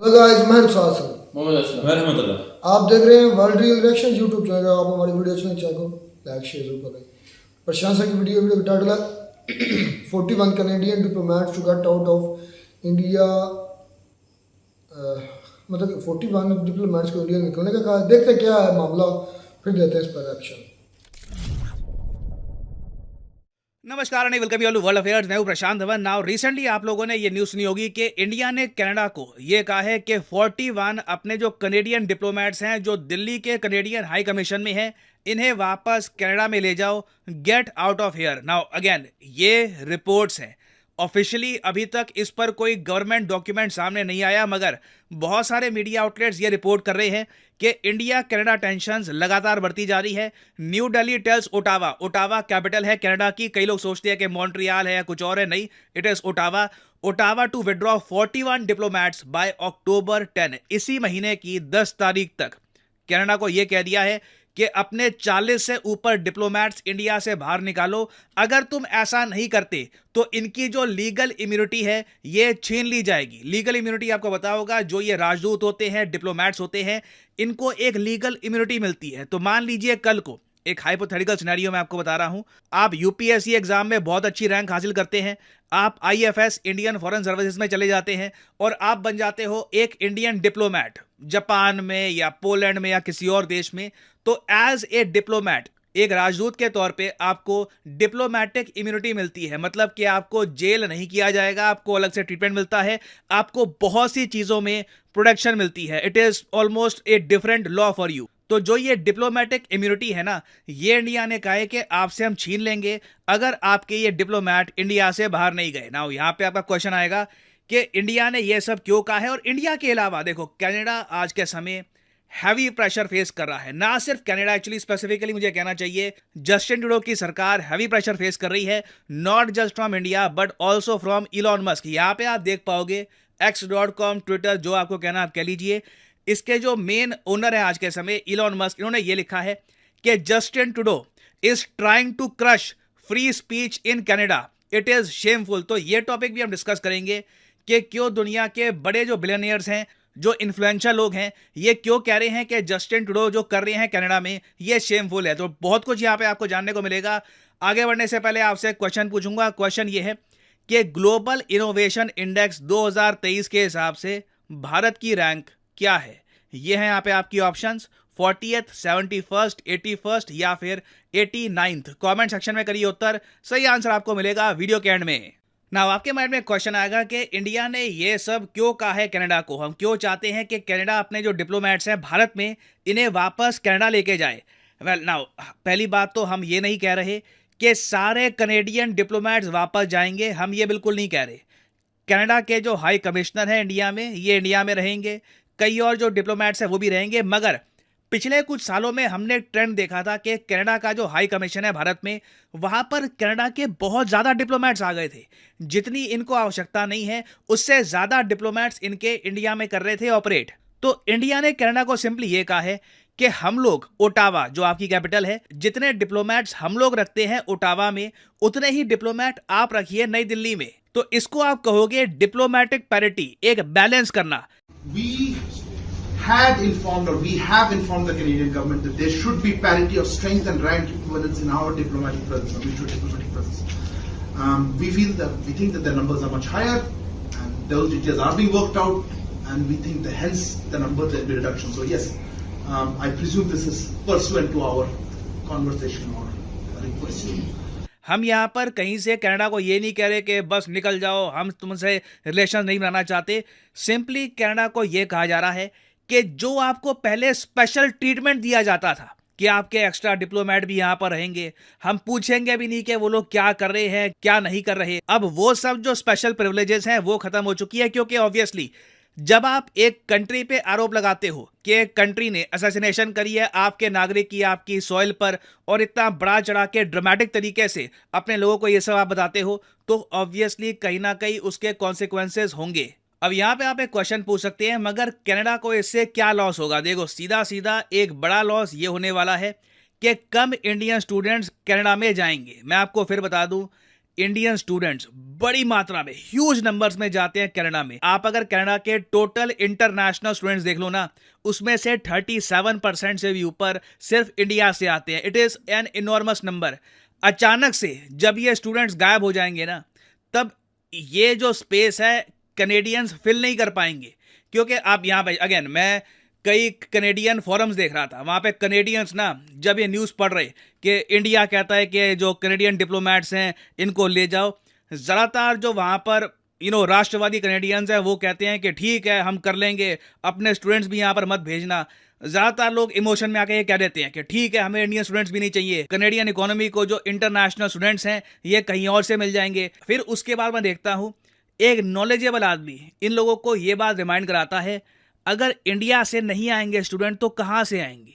Hello guys, मैं सासन रहमतुल्लाह। आप देख रहे हैं world real reaction YouTube channel. आप हमारी वीडियो अच्छी लगी को लाइक शेयर जरूर करें। प्रशांत सर की वीडियो का टाइटल है 41 Canadian diplomats to get out of India. मतलब 41 डिप्लोमेट्स को इंडिया निकलने का कहा। देखते क्या है मामला, फिर देते हैं इस पर एक्शन। नमस्कार and welcome you to world affairs. मैं हूं प्रशांत धवन। नाउ रिसेंटली आप लोगों ने ये न्यूज़ सुनी होगी कि इंडिया ने कनाडा को ये कहा है कि 41 अपने जो कनेडियन डिप्लोमेट्स हैं जो दिल्ली के कनेडियन हाई कमीशन में हैं, इन्हें वापस कनाडा में ले जाओ, gate out of here. Now again ये रिपोर्ट्स हैं, ऑफिशियली अभी तक इस पर कोई गवर्नमेंट डॉक्यूमेंट सामने नहीं आया, मगर बहुत सारे मीडिया आउटलेट्स ये रिपोर्ट कर रहे हैं कि इंडिया कनाडा टेंशंस लगातार बढ़ती जा रही है। New Delhi tells Ottawa, Ottawa capital है कनाडा की। कई लोग सोचते हैं कि मॉन्ट्रियल है या कुछ और है, नहीं, it is Ottawa. Ottawa to withdraw 41 diplomats by October 10। इसी महीने की 10 तारीख तक कनाडा को यह कह दिया है कि अपने 40 से ऊपर डिप्लोमेट्स इंडिया से बाहर निकालो। अगर तुम ऐसा नहीं करते तो इनकी जो लीगल इम्यूनिटी है ये छीन ली जाएगी। लीगल इम्यूनिटी आपको पता होगा, जो ये राजदूत होते हैं, डिप्लोमेट्स होते हैं, इनको एक लीगल इम्यूनिटी मिलती है। तो मान लीजिए कल को एक हाइपोथेटिकल सिनेरियो में आपको बता रहा हूं, आप यूपीएससी एग्जाम में बहुत अच्छी रैंक हासिल करते हैं, आप आईएफएस इंडियन फॉरेन सर्विसेज में चले जाते हैं और आप बन जाते हो एक इंडियन डिप्लोमेट जापान में या पोलैंड में या किसी और देश में। तो एज ए डिप्लोमेट, एक राजदूत के तौर पे आपको डिप्लोमेटिक इम्यूनिटी मिलती है, मतलब कि आपको जेल नहीं किया जाएगा, आपको अलग से ट्रीटमेंट मिलता है, आपको बहुत सी चीजों में प्रोटेक्शन मिलती है। It is almost a different law for you. तो जो ये डिप्लोमेटिक इम्यूनिटी है ना, ये इंडिया ने कहा है कि आपसे हम छीन लेंगे अगर आपके ये डिप्लोमेट इंडिया से बाहर नहीं गए। ना यहाँ पे आपका क्वेश्चन आएगा कि इंडिया ने ये सब क्यों कहा है। और इंडिया के अलावा देखो, कनाडा आज के समय हैवी प्रेशर फेस कर रहा है। ना सिर्फ कनाडा, एक्चुअली स्पेसिफिकली मुझे कहना चाहिए जस्टिन ट्रूडो की सरकार हैवी प्रेशर फेस कर रही है, not just from India but also from Elon Musk. यहाँ पे आप देख पाओगे x.com, ट्विटर, जो आपको कहना आप कह लीजिए, इसके जो मेन ओनर है आज के समय इलॉन मस्क, इन्होंने ये लिखा है कि Justin Trudeau is trying to crush free speech in Canada, it is shameful. तो ये टॉपिक भी हम डिस्कस करेंगे कि क्यों दुनिया के बड़े जो बिलियनियर्स हैं, जो इन्फ्लुएंशियल लोग हैं, ये क्यों कह रहे हैं कि जस्टिन ट्रूडो जो कर रहे हैं कनाडा में ये शेमफुल है। तो बहुत कुछ यहाँ पे आपको जानने को मिलेगा। आगे बढ़ने से पहले आपसे क्वेश्चन पूछूंगा। क्वेश्चन ये है कि ग्लोबल इनोवेशन इंडेक्स 2023 के हिसाब से भारत की रैंक क्या है। ये है यहाँ पे आपकी ऑप्शंस, 40th, 71st, 81st या फिर 89th। कमेंट सेक्शन में करिए उत्तर, सही आंसर आपको मिलेगा वीडियो के एंड में। ना आपके माइंड में क्वेश्चन आएगा कि इंडिया ने ये सब क्यों कहा है कनाडा को, हम क्यों चाहते हैं कि कनाडा अपने जो डिप्लोमेट्स हैं भारत में, इन्हें वापस कनाडा लेके जाए। वेल नाउ, पहली बात तो हम ये नहीं कह रहे कि सारे कनेडियन डिप्लोमेट्स वापस जाएंगे, हम ये बिल्कुल नहीं कह रहे। कनाडा के जो हाई कमिश्नर हैं इंडिया में, ये इंडिया में रहेंगे, कई और जो डिप्लोमेट्स हैं वो भी रहेंगे। मगर पिछले कुछ सालों में हमने ट्रेंड देखा था कि कनाडा का जो हाई कमीशन है भारत में, वहां पर कनाडा के बहुत ज्यादा डिप्लोमेट्स आ गए थे। जितनी इनको आवश्यकता नहीं है उससे ज्यादा डिप्लोमेट्स इनके इंडिया में कर रहे थे ऑपरेट। तो इंडिया ने कनाडा को सिंपली ये कहा है कि हम लोग ओटावा, जो आपकी कैपिटल है, जितने डिप्लोमेट्स हम लोग रखते हैं ओटावा में, उतने ही डिप्लोमेट आप रखिए नई दिल्ली में। तो इसको आप कहोगे डिप्लोमेटिक पैरिटी, एक बैलेंस करना। We have informed the Canadian government that there should be parity of strength and rank equivalence in our diplomatic presence, our mutual diplomatic presence. We think that the numbers are much higher, and those details are being worked out, and we think that hence the number there will be reduction. So yes, I presume this is pursuant to our conversation or request. हम यहाँ पर कहीं से Canada को ये नहीं कह रहे कि बस निकल जाओ, हम तुमसे रिलेशन नहीं बनाना चाहते। सिंपली कनाडा को ये कहा जा रहा है कि जो आपको पहले स्पेशल ट्रीटमेंट दिया जाता था कि आपके एक्स्ट्रा डिप्लोमेट भी यहाँ पर रहेंगे, हम पूछेंगे भी नहीं कि वो लोग क्या कर रहे हैं क्या नहीं कर रहे, अब वो सब जो स्पेशल प्रिविलेजेस हैं वो खत्म हो चुकी है। क्योंकि ऑब्वियसली जब आप एक कंट्री पे आरोप लगाते हो कि एक कंट्री ने असैसिनेशन करी है आपके नागरिक की, आपकी सॉइल पर, और इतना बड़ा चढ़ा के ड्रामेटिक तरीके से अपने लोगों को ये सब आप बताते हो, तो ऑब्वियसली कहीं ना कहीं उसके कॉन्सिक्वेंसेस होंगे। अब यहाँ पे आप एक क्वेश्चन पूछ सकते हैं, मगर कनाडा को इससे क्या लॉस होगा। देखो, सीधा सीधा एक बड़ा लॉस ये होने वाला है कि कम इंडियन स्टूडेंट्स कनाडा में जाएंगे। मैं आपको फिर बता दूं, इंडियन स्टूडेंट्स बड़ी मात्रा में ह्यूज नंबर्स में जाते हैं कनाडा में। आप अगर कनाडा के टोटल इंटरनेशनल स्टूडेंट्स देख लो ना, उसमें से 37% से भी ऊपर सिर्फ इंडिया से आते हैं। It is an enormous number. अचानक से जब ये स्टूडेंट्स गायब हो जाएंगे ना, तब ये जो स्पेस है कनेडियंस फिल नहीं कर पाएंगे। क्योंकि आप यहाँ पे अगेन, मैं कई कनेडियन फोरम्स देख रहा था, वहाँ पे कनेडियंस ना जब ये न्यूज़ पढ़ रहे कि इंडिया कहता है कि जो कनेडियन डिप्लोमेट्स हैं इनको ले जाओ, ज़्यादातर जो वहाँ पर राष्ट्रवादी कनेडियंस हैं वो कहते हैं कि ठीक है हम कर लेंगे, अपने स्टूडेंट्स भी यहाँ पर मत भेजना। ज़्यादातर लोग इमोशन में आके ये कह देते हैं कि ठीक है हमें इंडियन स्टूडेंट्स भी नहीं चाहिए, कनेडियन इकोनॉमी को जो इंटरनेशनल स्टूडेंट्स हैं ये कहीं और से मिल जाएंगे। फिर उसके बाद मैं देखता हूँ एक नॉलेजेबल आदमी इन लोगों को ये बात रिमाइंड कराता है, अगर इंडिया से नहीं आएंगे स्टूडेंट तो कहाँ से आएंगे?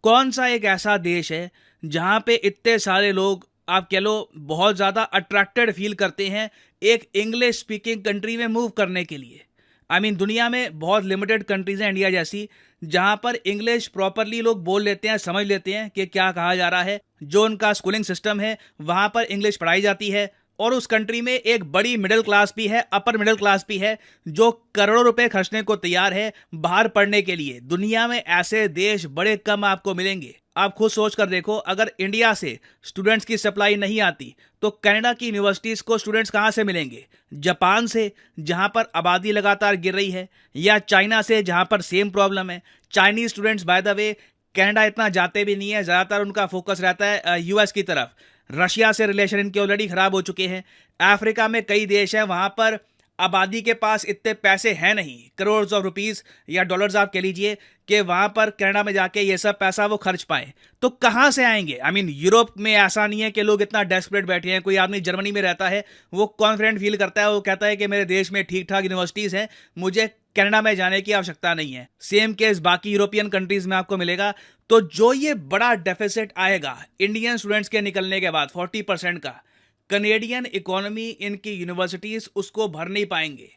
कौन सा एक ऐसा देश है जहाँ पे इतने सारे लोग, आप कह लो, बहुत ज़्यादा अट्रैक्टेड फील करते हैं एक इंग्लिश स्पीकिंग कंट्री में मूव करने के लिए? दुनिया में बहुत लिमिटेड कंट्रीज हैं इंडिया जैसी, जहाँ पर इंग्लिश प्रॉपरली लोग बोल लेते हैं, समझ लेते हैं कि क्या कहा जा रहा है। जो उनका स्कूलिंग सिस्टम है वहाँ पर इंग्लिश पढ़ाई जाती है, और उस कंट्री में एक बड़ी मिडिल क्लास भी है, अपर मिडिल क्लास भी है, जो करोड़ों रुपए खर्चने को तैयार है बाहर पढ़ने के लिए। दुनिया में ऐसे देश बड़े कम आपको मिलेंगे। आप खुद सोच कर देखो, अगर इंडिया से स्टूडेंट्स की सप्लाई नहीं आती तो कनाडा की यूनिवर्सिटीज़ को स्टूडेंट्स कहाँ से मिलेंगे? जापान से, जहाँ पर आबादी लगातार गिर रही है, या चाइना से, जहाँ पर सेम प्रॉब्लम है। Chinese students by the way Canada इतना जाते भी नहीं है, ज़्यादातर उनका फोकस रहता है यूएस की तरफ। रशिया से रिलेशन इनके ऑलरेडी ख़राब हो चुके हैं। अफ्रीका में कई देश हैं, वहाँ पर आबादी के पास इतने पैसे हैं नहीं, करोड़ ऑफ रुपीस या डॉलर्स आप कह लीजिए, कि वहाँ पर कनाडा में जाके ये सब पैसा वो खर्च पाएँ। तो कहाँ से आएंगे? यूरोप में ऐसा नहीं है कि लोग इतना डेस्परेट बैठे हैं। कोई आदमी जर्मनी में रहता है, वो कॉन्फिडेंट फील करता है, वो कहता है कि मेरे देश में ठीक ठाक यूनिवर्सिटीज़ हैं, मुझे कनाडा में जाने की आवश्यकता नहीं है। सेम केस बाकी यूरोपियन कंट्रीज़ में आपको मिलेगा। तो जो ये बड़ा डेफिसिट आएगा इंडियन स्टूडेंट्स के निकलने के बाद 40% का, कनेडियन इकोनॉमी, इनकी यूनिवर्सिटीज़ उसको भर नहीं पाएंगे।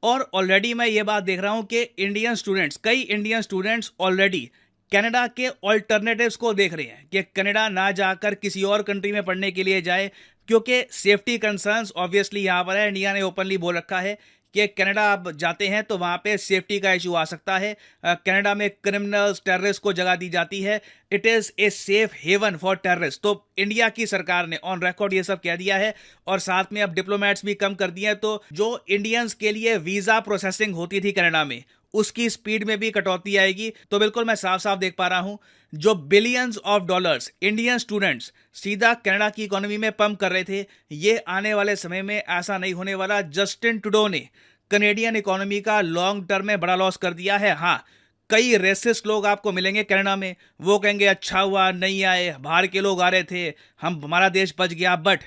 और ऑलरेडी मैं ये बात देख रहा हूँ कि कई इंडियन स्टूडेंट्स ऑलरेडी कनाडा के ऑल्टरनेटिव्स को देख रहे हैं कि कनाडा ना जाकर किसी और कंट्री में पढ़ने के लिए जाए, क्योंकि सेफ्टी कंसर्न्स ऑब्वियसली यहाँ पर है। इंडिया ने ओपनली बोल रखा है कि कनाडा आप जाते हैं तो वहाँ पे सेफ्टी का इशू आ सकता है। कनाडा में क्रिमिनल्स, टेररिस्ट को जगह दी जाती है। It is a safe haven for terrorist. तो इंडिया की सरकार ने ऑन रिकॉर्ड ये सब कह दिया है, और साथ में अब डिप्लोमेट्स भी कम कर दिए हैं। तो जो इंडियंस के लिए वीज़ा प्रोसेसिंग होती थी कनाडा में, उसकी स्पीड में भी कटौती आएगी। तो बिल्कुल मैं साफ साफ देख पा रहा हूं, जो billions of dollars Indian students सीधा कनाडा की इकोनॉमी में पंप कर रहे थे, ये आने वाले समय में ऐसा नहीं होने वाला। जस्टिन ट्रूडो ने कनेडियन इकोनॉमी का लॉन्ग टर्म में बड़ा लॉस कर दिया है। हाँ, कई रेसिस्ट लोग आपको मिलेंगे कनाडा में, वो कहेंगे अच्छा हुआ नहीं आए, बाहर के लोग आ रहे थे, हमारा देश बच गया। बट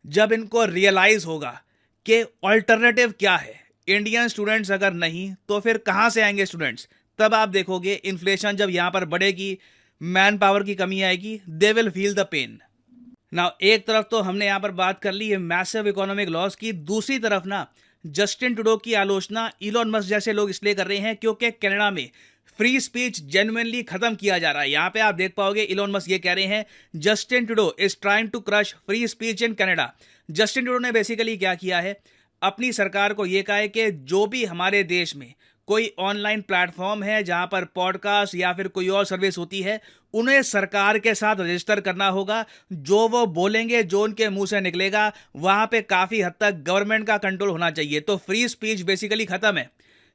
जब इनको रियलाइज होगा कि ऑल्टरनेटिव क्या है, इंडियन स्टूडेंट्स अगर नहीं तो फिर कहाँ से आएंगे स्टूडेंट्स, तब आप देखोगे इन्फ्लेशन जब यहाँ पर बढ़ेगी, मैन पावर की कमी आएगी, they will feel the pain. ना एक तरफ तो हमने यहाँ पर बात कर ली है मैसिव इकोनॉमिक लॉस की, दूसरी तरफ ना जस्टिन ट्रूडो की आलोचना इलॉन मस्क जैसे लोग इसलिए कर रहे हैं क्योंकि कनाडा में फ्री स्पीच जेन्युइनली खत्म किया जा रहा है। यहाँ पे आप देख पाओगे इलॉन मस्क ये कह रहे हैं, Justin Trudeau is trying to crush free speech in Canada. Justin Trudeau ने बेसिकली क्या किया है, अपनी सरकार को ये कहा है कि जो भी हमारे देश में कोई ऑनलाइन प्लेटफॉर्म है जहां पर पॉडकास्ट या फिर कोई और सर्विस होती है, उन्हें सरकार के साथ रजिस्टर करना होगा। जो वो बोलेंगे, जो उनके मुंह से निकलेगा, वहां पे काफ़ी हद तक गवर्नमेंट का कंट्रोल होना चाहिए। तो फ्री स्पीच बेसिकली खत्म है।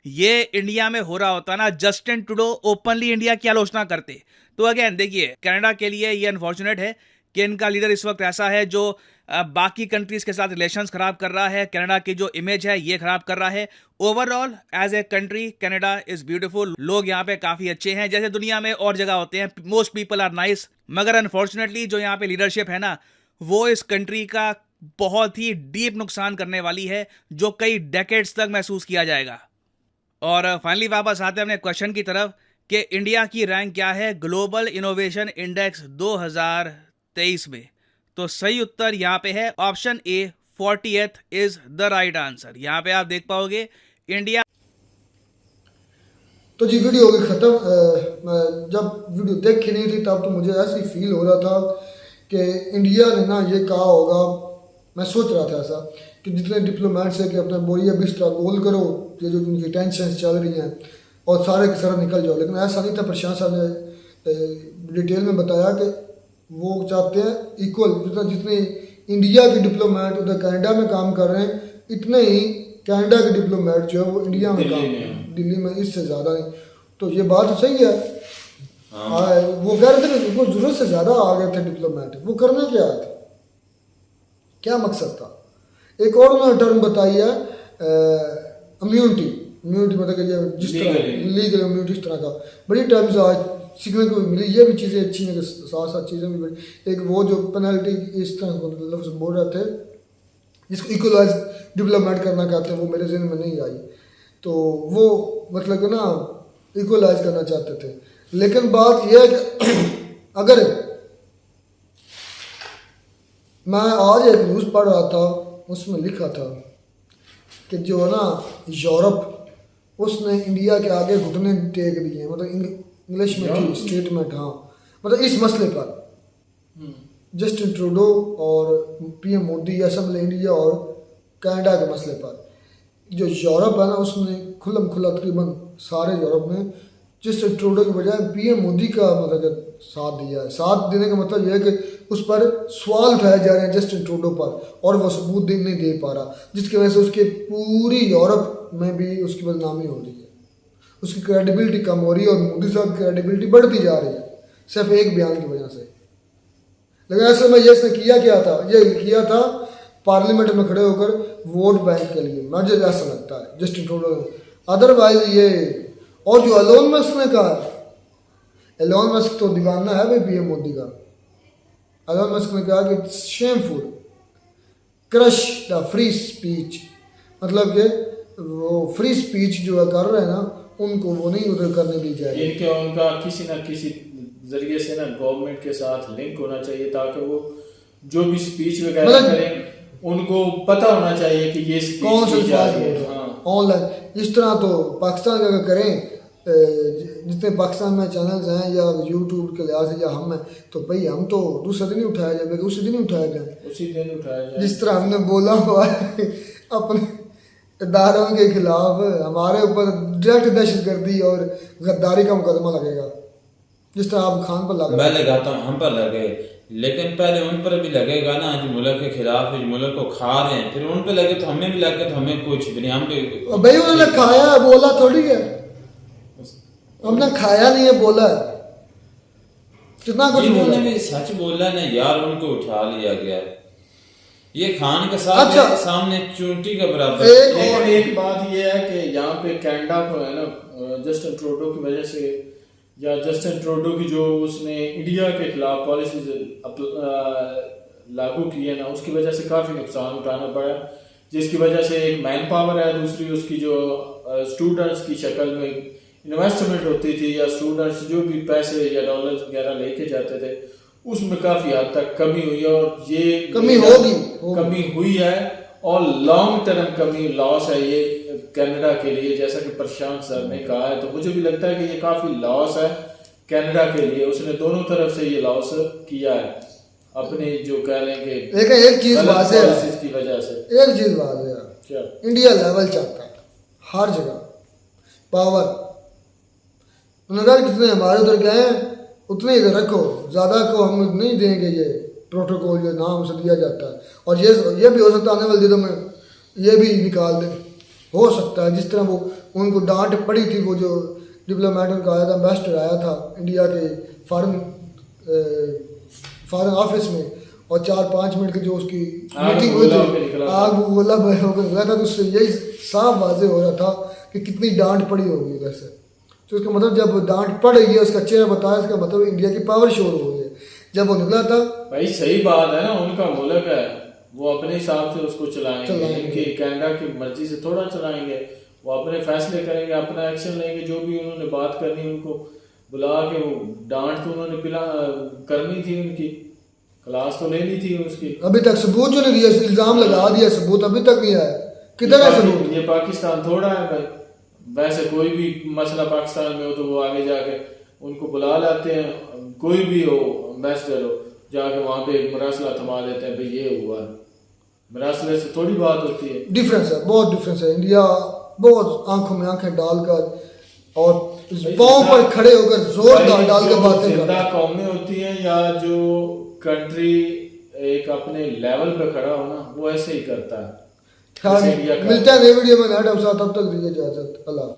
ये इंडिया में हो रहा होता ना, जस्टिन ट्रूडो ओपनली इंडिया की आलोचना करते। तो अगेन देखिए, कनाडा के लिए ये अनफॉर्चुनेट है कि इनका लीडर इस वक्त ऐसा है जो बाकी कंट्रीज के साथ रिलेशंस खराब कर रहा है, कनाडा की जो इमेज है ये खराब कर रहा है। Overall as a country Canada is beautiful, लोग यहाँ पे काफी अच्छे हैं, जैसे दुनिया में और जगह होते हैं, मोस्ट पीपल आर नाइस। मगर अनफॉर्चुनेटली जो यहाँ पे लीडरशिप है ना, वो इस कंट्री का बहुत ही डीप नुकसान करने वाली है, जो कई डेकेड्स तक महसूस किया जाएगा। और फाइनली वापस आते हैं अपने क्वेश्चन की तरफ कि इंडिया की रैंक क्या है ग्लोबल इनोवेशन इंडेक्स 2023 में। तो सही उत्तर यहाँ पे है option A, 40th is the right answer. यहाँ पे आप देख पाओगे इंडिया। तो जी वीडियो हो गई ख़त्म। मैं जब वीडियो देखी नहीं थी तब तो मुझे ऐसी फील हो रहा था कि इंडिया ने ना ये कहा होगा, मैं सोच रहा था ऐसा कि जितने डिप्लोमेट्स हैं कि अपना बोरिया बिस्तरा गोल करो, ये जो उनकी टेंशन चल रही हैं और सारे के सारे निकल जाओ। लेकिन ऐसा नहीं था। प्रशांत साहब ने डिटेल में बताया कि वो चाहते हैं इक्वल, जितने इंडिया के डिप्लोमेट उधर कनाडा में काम कर रहे हैं, इतने ही कनाडा के डिप्लोमेट जो है वो इंडिया में काम कर रहे हैं, दिल्ली में, इससे ज़्यादा नहीं। तो ये बात तो सही है। वो कह रहे थे कि वो जरूरत से ज़्यादा आ गए थे डिप्लोमेट। वो करने क्या आए थे, क्या मकसद था? एक और उन्होंने टर्म बताई है इम्यूनिटी मतलब कि जिस तरह लीगल इम्यूनिटी, इस तरह का बड़ी टर्म्स आज सीखने को मिली। ये भी चीज़ें अच्छी हैं कि साथ साथ चीज़ें भी बड़ी। एक वो जो पेनल्टी इस तरह को लफ्ज़ बोल रहे थे जिसको इक्वलाइज डिप्लोमेट करना कहते हैं, वो मेरे जहन में नहीं आई। तो वो मतलब कि ना इक्वलाइज करना चाहते थे। लेकिन बात यह है कि अगर मैं आज एक न्यूज़ पढ़ रहा था, उसमें लिखा था कि जो है ना यूरोप, उसने इंडिया के आगे घुटने टेक दिए, मतलब इंग्लिश में थी स्टेटमेंट, हाँ, मतलब इस मसले पर जस्टिन ट्रूडो और पीएम मोदी या असेंबली इंडिया और कनाडा के मसले पर। जो यूरोप है ना, उसने खुल्लम खुल्ला तकरीबन सारे यूरोप में जस्टिन ट्रूडो की बजाय पीएम मोदी का मतलब साथ दिया है। साथ देने का मतलब यह है कि उस पर सवाल उठाए जा रहे हैं जस्टिन ट्रूडो पर, और वो सबूत नहीं दे पा रहा, जिसकी वजह से उसके पूरी यूरोप में भी उसकी बदनामी हो रही है, उसकी क्रेडिबिलिटी कम हो रही है और मोदी साहब की क्रेडिबिलिटी बढ़ती जा रही है सिर्फ एक बयान की वजह से। लेकिन ऐसे में ये इसने किया था पार्लियामेंट में खड़े होकर वोट बैंक के लिए, मुझे ऐसा लगता है जस्टिन ट्रूडो ने। अदरवाइज ये, और जो एलोन मस्क ने कहा, एलोन मस्क तो दीवाना है भाई पीएम मोदी का। एलोन मस्क ने कहा कि shameful, crush the free speech, मतलब कि वो फ्री स्पीच जो कर रहे हैं ना, उनको वो नहीं उधर करने दी जाएगी। इनके उनका किसी ना किसी जरिए से ना गवर्नमेंट के साथ लिंक होना चाहिए, ताकि वो जो भी स्पीच वगैरह करें उनको पता होना चाहिए कि ये कौन सा ऑनलाइन। इस तरह तो पाकिस्तान का अगर करें, जितने पाकिस्तान में चैनल्स हैं या यूट्यूब के लिहाज से या हम हैं, तो भाई हम तो दूसरे दिन ही उठाया जाए, उसी दिन ही उठाया जाए, उसी दिन उठाया जाए। जिस तरह हमने बोला हुआ है अपने इदारों के खिलाफ, हमारे ऊपर डायरेक्ट दहशतगर्दी और गद्दारी का मुकदमा लगेगा, जिस तरह आप खान पर लगा। मैं लगाता हूँ हम पर लगे, लेकिन पहले उन पर भी लगेगा ना जो मुल्क के खिलाफ, जो मुल्क को खा रहे हैं, फिर उन पर लगे तो हमें भी लगे तो हमें कुछ भी नहीं। हम भी भाई उन्होंने खाया है, बोला थोड़ी है, हमने खाया नहीं है, बोला है कितना कुछ। उन्होंने भी सच बोला ना यार, उनको उठा लिया गया, ये खान के साथ अच्छा, सामने चूंटी के बराबर। एक बात ये है कि यहाँ पे कनाडा को है ना जस्टिन ट्रूडो की वजह से, या जस्टिन ट्रूडो की जो उसने इंडिया के खिलाफ पॉलिसीज लागू की है ना, उसकी वजह से काफ़ी नुकसान उठाना पड़ा, जिसकी वजह से एक मैन पावर है, दूसरी उसकी जो स्टूडेंट्स की शक्ल में इन्वेस्टमेंट होती थी, या स्टूडेंट्स जो भी पैसे या डॉलर्स वगैरह लेके जाते थे, उसमें काफ़ी हद तक कमी हुई है। और ये कमी हुई है और लॉन्ग टर्म कमी लॉस है ये कनाडा के लिए, जैसा कि प्रशांत सर ने कहा है। तो मुझे भी लगता है कि ये काफ़ी लॉस है कनाडा के लिए, उसने दोनों तरफ से ये लॉस किया है अपने जो कह रहे हैं कि एक चीज़ वाज़ेह है की वजह से। एक चीज़ वाज़ेह है, क्या इंडिया लेवल चाहता है हर जगह पावर। उन्होंने कहा जितने हमारे उधर गए हैं उतने इधर रखो, ज़्यादा को हम नहीं देंगे। ये प्रोटोकॉल जो नाम से दिया जाता है, और ये भी हो सकता है आने वाले दिनों में ये भी निकाल दें, हो सकता है। जिस तरह वो उनको डांट पड़ी थी, वो जो डिप्लोमेट उनका आया था, एम्बेसडर आया था इंडिया के फॉरेन ऑफिस में, और 4-5 मिनट की जो उसकी मीटिंग हुई थी, आग गोला होकर निकला था, तो उससे यही साफ वाजे हो रहा था कि कितनी डांट पड़ी होगी उधर से। तो इसका मतलब जब डांट पड़ रही है, उसका चेहरा बताया, इसका मतलब इंडिया की पावर शो हो रही है। जब वो निकला था, भाई सही बात है ना, उनका मुल्क है, वो अपने हिसाब से उसको चलाएंगे, इनकी कनाडा की मर्जी से थोड़ा चलाएंगे, वो अपने फैसले करेंगे, अपना एक्शन लेंगे। जो भी उन्होंने बात करनी उनको बुला के, वो डांट तो उन्होंने करनी थी, उनकी क्लास तो लेनी थी उसकी। अभी तक सबूत जो नहीं दिया, इल्जाम लगा दिया, सबूत अभी तक नहीं आया, किधर है सबूत? ये पाकिस्तान थोड़ा है भाई, वैसे कोई भी मसला पाकिस्तान में हो तो वो आगे जाके उनको बुला लाते हैं, कोई भी हो एम्बेसडर हो, जाके वहाँ पे मसला थमा देते हैं, भाई ये हुआ। मरासले से थोड़ी बात होती है। डिफरेंस है, बहुत डिफरेंस है। इंडिया बहुत आंखों में आंखें डालकर और पाँव पर खड़े होकर जोर डाल के बातें करता जिंदा है। कौमें होती हैं या जो कंट्री एक अपने लेवल पे खड़ा हो ना, वो ऐसे ही करता है। खैर, जैसे इंडिया का- मिलता है नई वीडियो में, तब तक दीजिए इजाजत। अल्लाह।